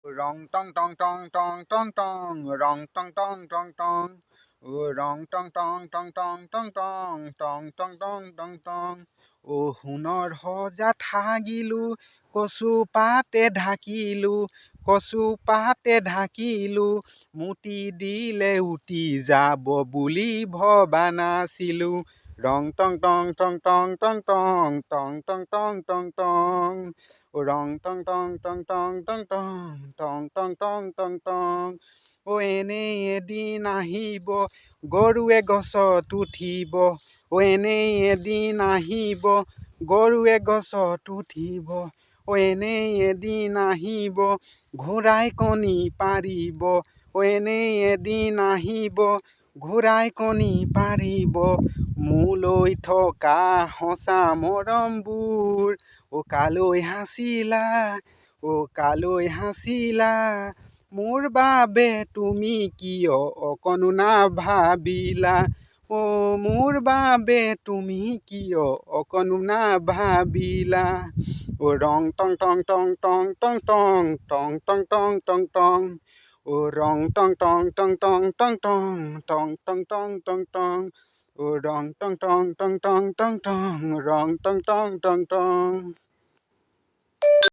Rong tong tong tong tong tong tong, rong tong tong tong tong, rong tong tong tong tong tong tong, tong tong tong tong tong। ও সোণৰ সজা থাকিলো, কচু পাতে ঢাকিলো, কচু পাতে ঢাকিলো, মুতি দিলে উটি যাব বুলি ভবা নাছিলো। ৰং টং টং টং টং টং টং, টং টং টং টং টং, ৰং টং টং টং টং টং টং, টং টং টং টং টং। ও এনে এদিন আহিব, গৰুৱে গছত উঠিব, ও এনে এদিন আহিব, গৰুৱে গছত উঠিব, ও এনে এদিন আহিব, ঘোঁৰাই কণী পাৰিব, ও এনে এদিন আহিব, ঘোঁৰাই কণী পাৰিব। মোলৈ থকা সঁচা মৰমবোৰ, অ' কালৈ হাঁচিলা, অ' কালৈ হাঁচিলা, মোৰ বাবে তুমি কিয় অকণো নাভাবিলা, অ' মোৰ বাবে তুমি কিয় অকণো নাভাবিলা। অ' ৰং টং টং টং টং টং টং, টং টং টং টং টং, অ' ৰং টং টং টং টং টং টং, টং টং টং টং টং, অ' ৰং টং টং টং টং টং টং, ৰং টং টং টং টং।